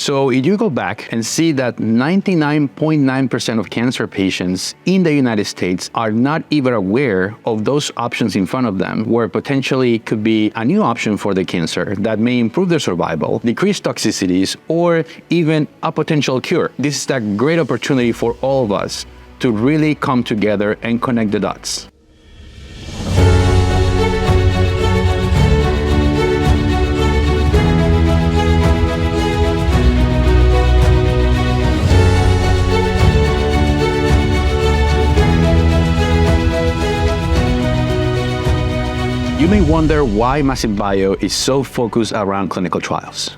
So if you go back and see that 99.9% of cancer patients in the United States are not even aware of those options in front of them, where potentially could be a new option for the cancer that may improve their survival, decrease toxicities, or even a potential cure. This is a great opportunity for all of us to really come together and connect the dots. You may wonder why Massive Bio is so focused around clinical trials.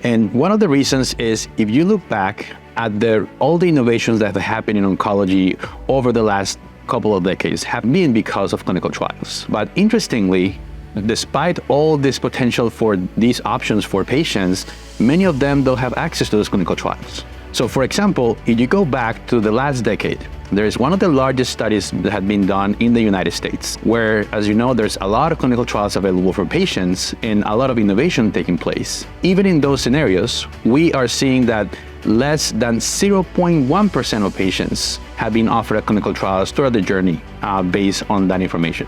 And one of the reasons is, if you look back at all the innovations that have happened in oncology over the last couple of decades have been because of clinical trials. But interestingly, despite all this potential for these options for patients, many of them don't have access to those clinical trials. So for example, if you go back to the last decade, there is one of the largest studies that had been done in the United States, where, as you know, there's a lot of clinical trials available for patients and a lot of innovation taking place. Even in those scenarios, we are seeing that less than 0.1% of patients have been offered clinical trials throughout the journey based on that information.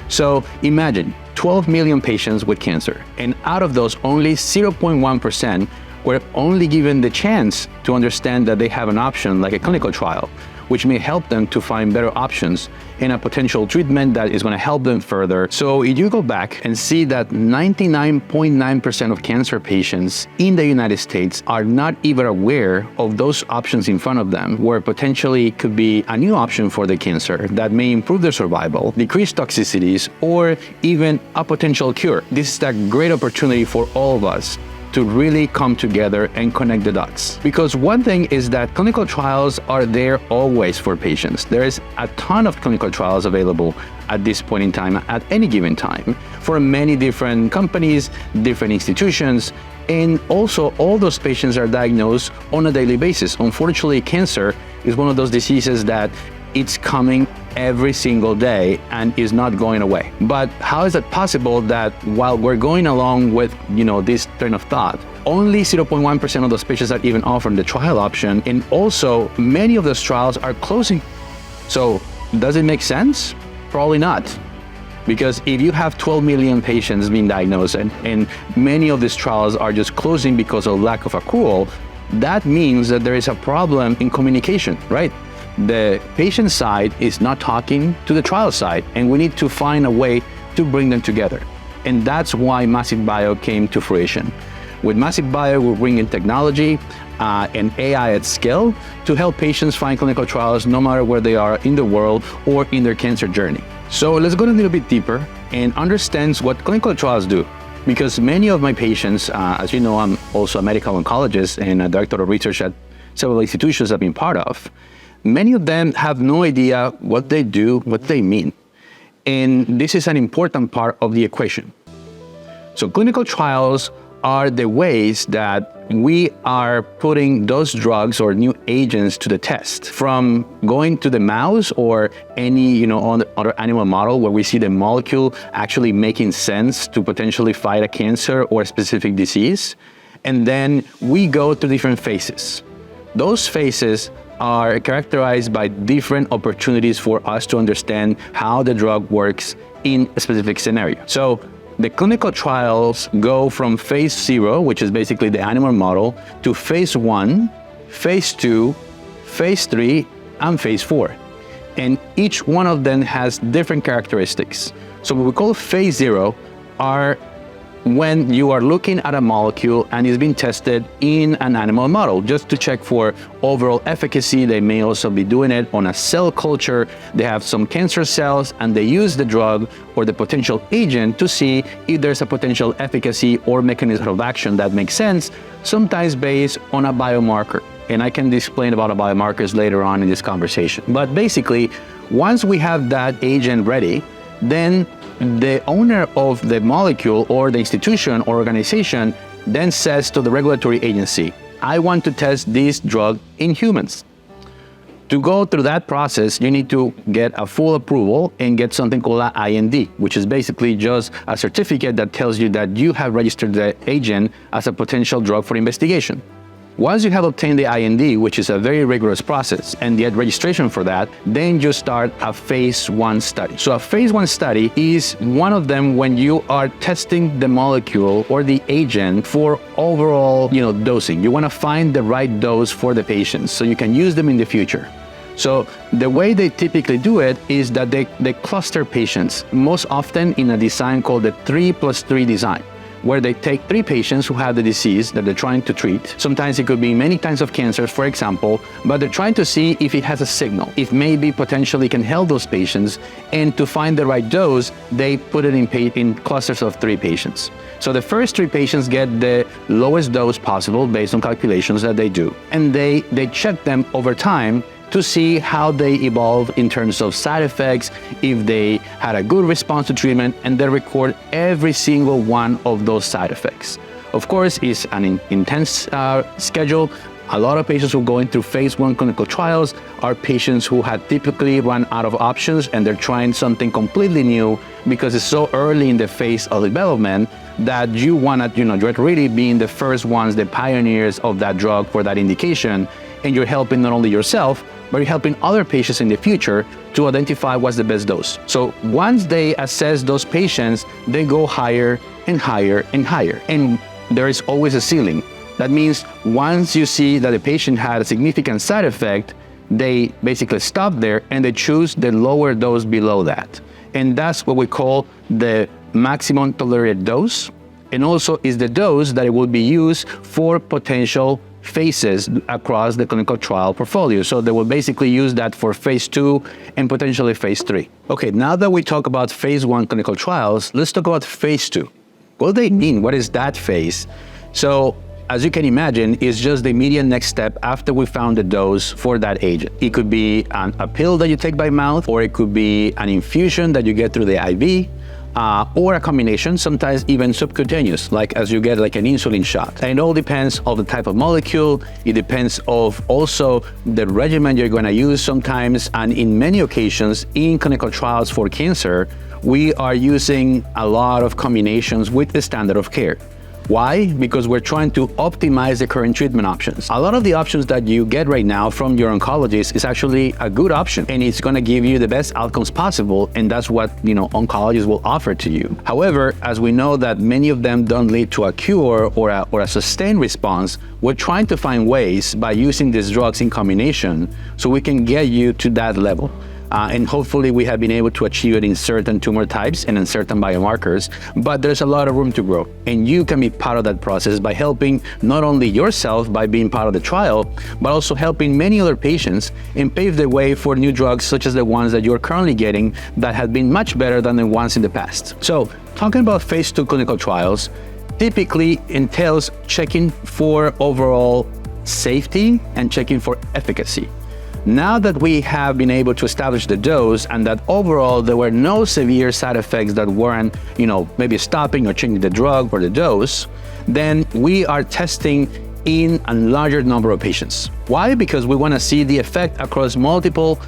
So imagine 12 million patients with cancer, and out of those, only 0.1% were only given the chance to understand that they have an option like a clinical trial, which may help them to find better options in a potential treatment that is going to help them further. So if you go back and see that 99.9% of cancer patients in the United States are not even aware of those options in front of them, where potentially could be a new option for the cancer that may improve their survival, decrease toxicities, or even a potential cure. This is a great opportunity for all of us to really come together and connect the dots. Because one thing is that clinical trials are there always for patients. There is a ton of clinical trials available at this point in time, at any given time, for many different companies, different institutions, and also all those patients are diagnosed on a daily basis. Unfortunately, cancer is one of those diseases that it's coming every single day and is not going away. But how is it possible that while we're going along with, this train of thought, only 0.1% of those patients are even offered the trial option, and also many of those trials are closing? So does it make sense? Probably not. Because if you have 12 million patients being diagnosed and many of these trials are just closing because of lack of accrual, that means that there is a problem in communication, right? The patient side is not talking to the trial side, and we need to find a way to bring them together. And that's why Massive Bio came to fruition. With Massive Bio, we're bringing technology and AI at scale to help patients find clinical trials no matter where they are in the world or in their cancer journey. So let's go a little bit deeper and understand what clinical trials do. Because many of my patients, as you know, I'm also a medical oncologist and a director of research at several institutions I've been part of. Many of them have no idea what they do, what they mean. And this is an important part of the equation. So clinical trials are the ways that we are putting those drugs or new agents to the test, from going to the mouse or any other animal model where we see the molecule actually making sense to potentially fight a cancer or a specific disease. And then we go through different phases. Those phases are characterized by different opportunities for us to understand how the drug works in a specific scenario. So the clinical trials go from phase 0, which is basically the animal model, to phase 1, phase 2, phase 3, and phase 4. And each one of them has different characteristics. So what we call phase 0 are when you are looking at a molecule and it's being tested in an animal model just to check for overall efficacy. They may also be doing it on a cell culture. They have some cancer cells and they use the drug or the potential agent to see if there's a potential efficacy or mechanism of action that makes sense, sometimes based on a biomarker. And I can explain about biomarkers later on in this conversation. But basically, once we have that agent ready, then the owner of the molecule or the institution or organization then says to the regulatory agency, I want to test this drug in humans. To go through that process, you need to get a full approval and get something called an IND, which is basically just a certificate that tells you that you have registered the agent as a potential drug for investigation. Once you have obtained the IND, which is a very rigorous process, and get registration for that, then you start a phase 1 study. So a phase 1 study is one of them when you are testing the molecule or the agent for overall, dosing. You want to find the right dose for the patients so you can use them in the future. So the way they typically do it is that they cluster patients, most often in a design called the 3+3 design, where they take 3 patients who have the disease that they're trying to treat. Sometimes it could be many types of cancers, for example, but they're trying to see if it has a signal, if maybe potentially can help those patients, and to find the right dose, they put it in clusters of 3 patients. So the first 3 patients get the lowest dose possible based on calculations that they do, and they check them over time to see how they evolve in terms of side effects, if they had a good response to treatment, and they record every single one of those side effects. Of course, it's an intense schedule. A lot of patients who go into phase 1 clinical trials are patients who had typically run out of options and they're trying something completely new because it's so early in the phase of development that you want to, you're really being the first ones, the pioneers of that drug for that indication, and you're helping not only yourself, but you're helping other patients in the future to identify what's the best dose. So once they assess those patients, they go higher and higher and higher. And there is always a ceiling. That means once you see that the patient had a significant side effect, they basically stop there and they choose the lower dose below that. And that's what we call the maximum tolerated dose. And also is the dose that it will be used for potential phases across the clinical trial portfolio. So they will basically use that for phase 2 and potentially phase 3. Okay, now that we talk about phase 1 clinical trials, let's talk about phase 2. What do they mean? What is that phase? So as you can imagine, it's just the immediate next step after we found the dose for that agent. It could be a pill that you take by mouth, or it could be an infusion that you get through the IV, or a combination, sometimes even subcutaneous, like as you get like an insulin shot. And it all depends on the type of molecule. It depends of also the regimen you're going to use sometimes. And in many occasions in clinical trials for cancer, we are using a lot of combinations with the standard of care. Why? Because we're trying to optimize the current treatment options. A lot of the options that you get right now from your oncologist is actually a good option, and it's going to give you the best outcomes possible, and that's what oncologists will offer to you. However, as we know that many of them don't lead to a cure or a sustained response, we're trying to find ways by using these drugs in combination so we can get you to that level. And hopefully we have been able to achieve it in certain tumor types and in certain biomarkers, but there's a lot of room to grow. And you can be part of that process by helping not only yourself by being part of the trial, but also helping many other patients and pave the way for new drugs such as the ones that you're currently getting that have been much better than the ones in the past. So talking about phase 2 clinical trials typically entails checking for overall safety and checking for efficacy. Now that we have been able to establish the dose and that overall there were no severe side effects that weren't, maybe stopping or changing the drug or the dose, then we are testing in a larger number of patients. Why? Because we want to see the effect across multiple,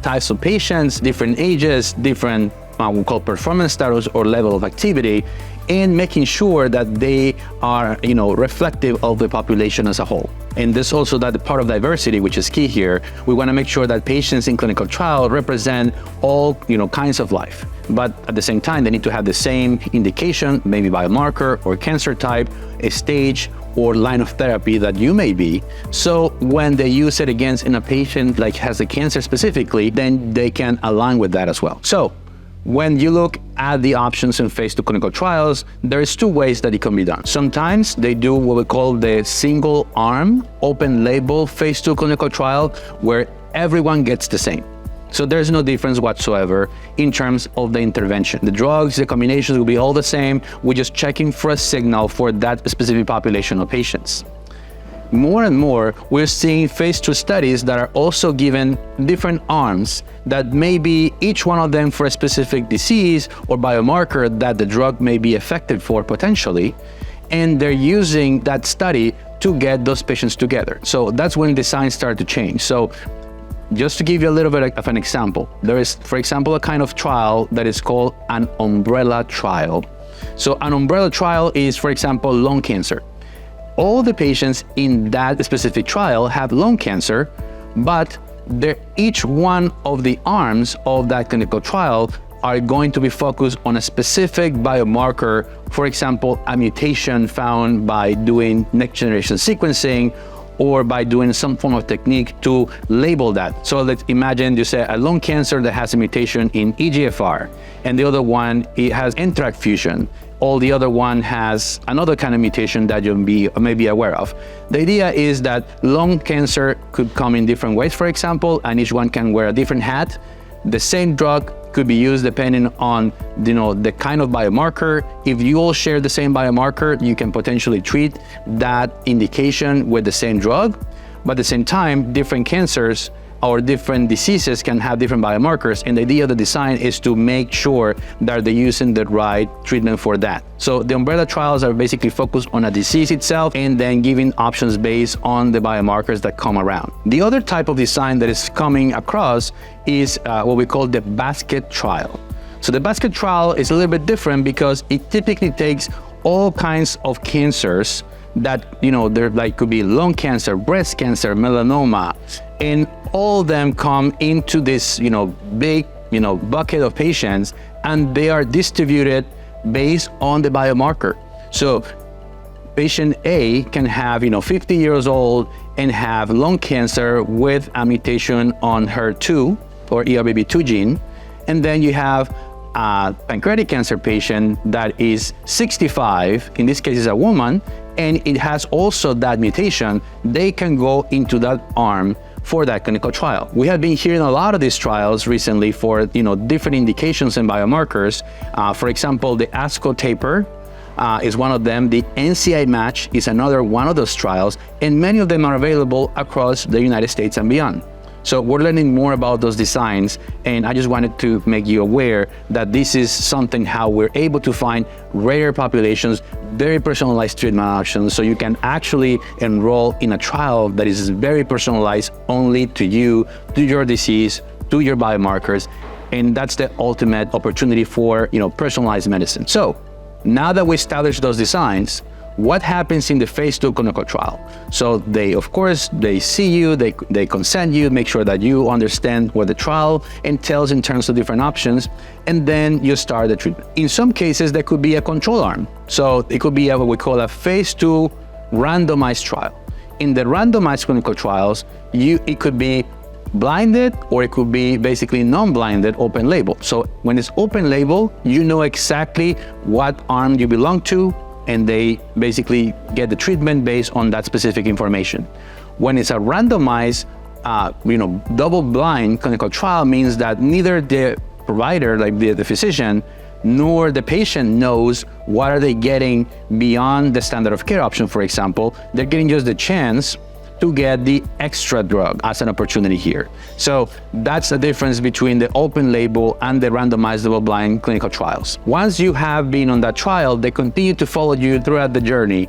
types of patients, different ages, different we call performance status or level of activity, and making sure that they are, reflective of the population as a whole. And this also that the part of diversity, which is key here. We want to make sure that patients in clinical trial represent all, kinds of life. But at the same time, they need to have the same indication, maybe biomarker or cancer type, a stage or line of therapy that you may be. So when they use it against in a patient like has a cancer specifically, then they can align with that as well. So when you look at the options in phase 2 clinical trials, there's 2 ways that it can be done. Sometimes they do what we call the single arm, open label phase 2 clinical trial, where everyone gets the same. So there's no difference whatsoever in terms of the intervention. The drugs, the combinations will be all the same. We're just checking for a signal for that specific population of patients. More and more, we're seeing phase 2 studies that are also given different arms that may be each one of them for a specific disease or biomarker that the drug may be effective for potentially, and they're using that study to get those patients together. So that's when designs start to change. So just to give you a little bit of an example, there is, for example, a kind of trial that is called an umbrella trial. So an umbrella trial is, for example, lung cancer. all the patients in that specific trial have lung cancer, but each one of the arms of that clinical trial are going to be focused on a specific biomarker, for example, a mutation found by doing next-generation sequencing or by doing some form of technique to label that. So let's imagine you say a lung cancer that has a mutation in EGFR, and the other one, it has NTRK fusion. All the other one has another kind of mutation that you may be aware of. The idea is that lung cancer could come in different ways, for example, and each one can wear a different hat. The same drug could be used depending on the kind of biomarker. If you all share the same biomarker, you can potentially treat that indication with the same drug. But at the same time, different cancers or different diseases can have different biomarkers, and the idea of the design is to make sure that they're using the right treatment for that. So the umbrella trials are basically focused on a disease itself and then giving options based on the biomarkers that come around. The other type of design that is coming across is what we call the basket trial. So the basket trial is a little bit different because it typically takes all kinds of cancers that, there could be lung cancer, breast cancer, melanoma, and all of them come into this, big, bucket of patients, and they are distributed based on the biomarker. So patient A can have, 50 years old and have lung cancer with a mutation on HER2 or ERBB2 gene. And then you have a pancreatic cancer patient that is 65, in this case is a woman, and it has also that mutation. They can go into that arm for that clinical trial. We have been hearing a lot of these trials recently for different indications and biomarkers. For example, the ASCO taper is one of them. The NCI match is another one of those trials, and many of them are available across the United States and beyond. So we're learning more about those designs, and I just wanted to make you aware that this is something how we're able to find rare populations, very personalized treatment options, so you can actually enroll in a trial that is very personalized only to you, to your disease, to your biomarkers, and that's the ultimate opportunity for personalized medicine. So now that we established those designs, what happens in the phase 2 clinical trial? So they see you, they consent you, make sure that you understand what the trial entails in terms of different options, and then you start the treatment. In some cases, there could be a control arm. So it could be what we call a phase 2 randomized trial. In the randomized clinical trials, it could be blinded, or it could be basically non-blinded, open label. So when it's open label, you know exactly what arm you belong to, and they basically get the treatment based on that specific information. When it's a randomized, double-blind clinical trial, means that neither the provider, like the physician, nor the patient knows what are they getting beyond the standard of care option, for example. They're getting just the chance to get the extra drug as an opportunity here. So that's the difference between the open label and the randomized double-blind clinical trials. Once you have been on that trial, they continue to follow you throughout the journey.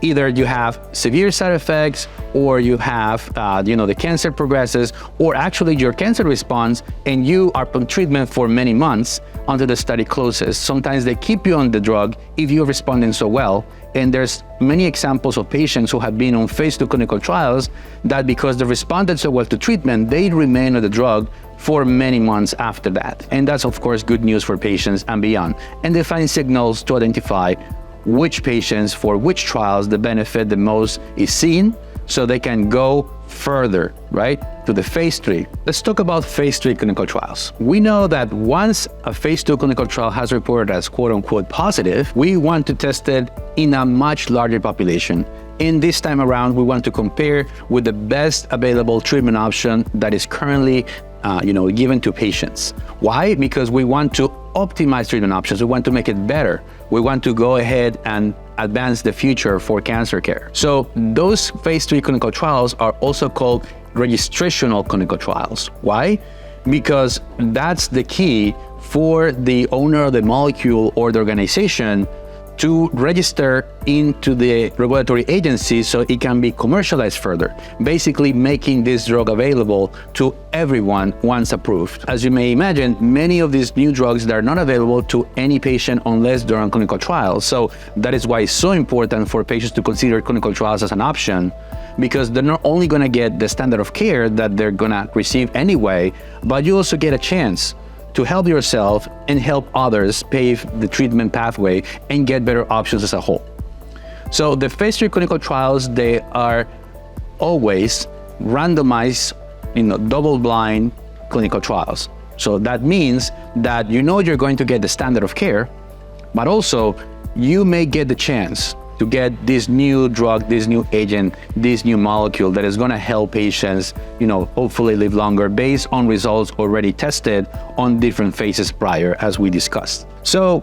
Either you have severe side effects, or you have, the cancer progresses, or actually your cancer responds and you are on treatment for many months until the study closes. Sometimes they keep you on the drug if you're responding so well. And there's many examples of patients who have been on phase 2 clinical trials that because they responded so well to treatment, they remain on the drug for many months after that. And that's of course good news for patients and beyond. And they find signals to identify which patients for which trials the benefit the most is seen, so they can go further, right, to the phase 3. Let's talk about phase 3 clinical trials. We know that once a phase 2 clinical trial has reported as quote-unquote positive, we want to test it in a much larger population. And this time around, we want to compare with the best available treatment option that is currently given to patients. Why? Because we want to optimize treatment options. We want to make it better. We want to go ahead and advance the future for cancer care. So those phase 3 clinical trials are also called registrational clinical trials. Why? Because that's the key for the owner of the molecule or the organization to register into the regulatory agency so it can be commercialized further, basically making this drug available to everyone once approved. As you may imagine, many of these new drugs that are not available to any patient unless they're on clinical trials. So that is why it's so important for patients to consider clinical trials as an option, because they're not only going to get the standard of care that they're going to receive anyway, but you also get a chance to help yourself and help others pave the treatment pathway and get better options as a whole. So the phase 3 clinical trials, they are always randomized, double-blind clinical trials. So that means that you're going to get the standard of care, but also you may get the chance to get this new drug, this new agent, this new molecule that is going to help patients, hopefully live longer based on results already tested on different phases prior, as we discussed. So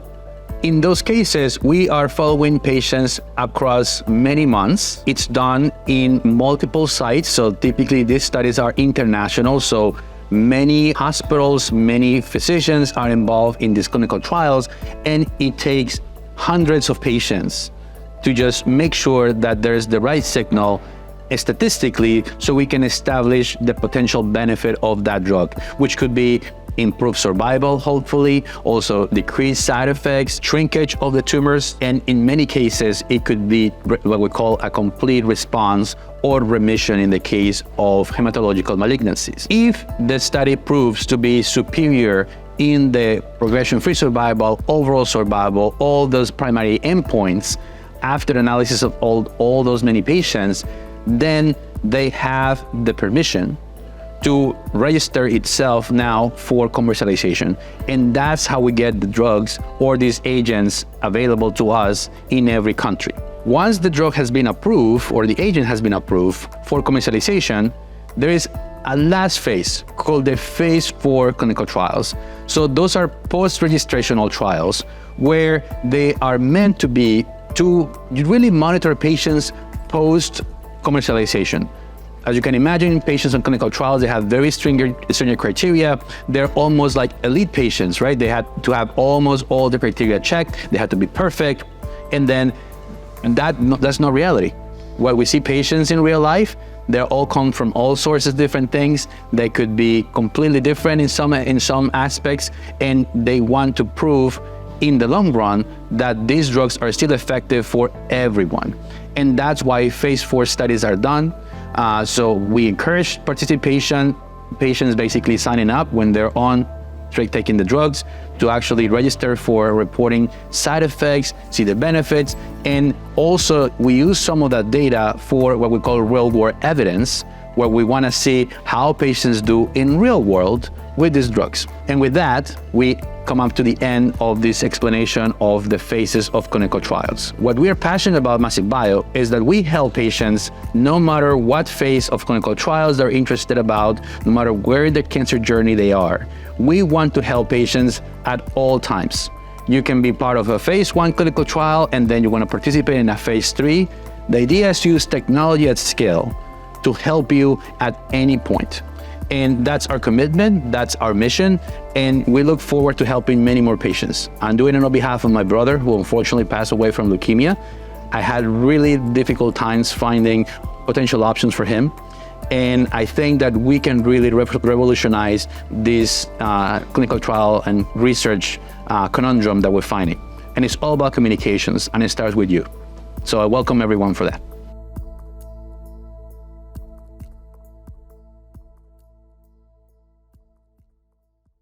in those cases, we are following patients across many months. It's done in multiple sites. So typically these studies are international. So many hospitals, many physicians are involved in these clinical trials, and it takes hundreds of patients to just make sure that there's the right signal statistically so we can establish the potential benefit of that drug, which could be improved survival, hopefully, also decreased side effects, shrinkage of the tumors, and in many cases, it could be what we call a complete response or remission in the case of hematological malignancies. If the study proves to be superior in the progression-free survival, overall survival, all those primary endpoints, after analysis of all those many patients, then they have the permission to register itself now for commercialization. And that's how we get the drugs or these agents available to us in every country. Once the drug has been approved or the agent has been approved for commercialization, there is a last phase called the phase 4 clinical trials. So those are post-registrational trials where they are meant to be to really monitor patients post-commercialization. As you can imagine, patients on clinical trials, they have very stringent criteria. They're almost like elite patients, right? They had to have almost all the criteria checked. They had to be perfect. And that's not reality. What we see patients in real life, they all come from all sorts of different things. They could be completely different in some aspects, and they want to prove in the long run that these drugs are still effective for everyone. And that's why phase 4 studies are done. So we encourage participation, patients basically signing up when they're on taking the drugs to actually register for reporting side effects, see the benefits, and also we use some of that data for what we call real-world evidence, where we want to see how patients do in real world with these drugs. And with that, we come up to the end of this explanation of the phases of clinical trials. What we are passionate about Massive Bio is that we help patients no matter what phase of clinical trials they're interested about, no matter where in their cancer journey they are. We want to help patients at all times. You can be part of a phase 1 clinical trial and then you want to participate in a phase 3. The idea is to use technology at scale to help you at any point. And that's our commitment, that's our mission, and we look forward to helping many more patients. I'm doing it on behalf of my brother, who unfortunately passed away from leukemia. I had really difficult times finding potential options for him, and I think that we can really revolutionize this clinical trial and research conundrum that we're finding. And it's all about communications, and it starts with you. So I welcome everyone for that.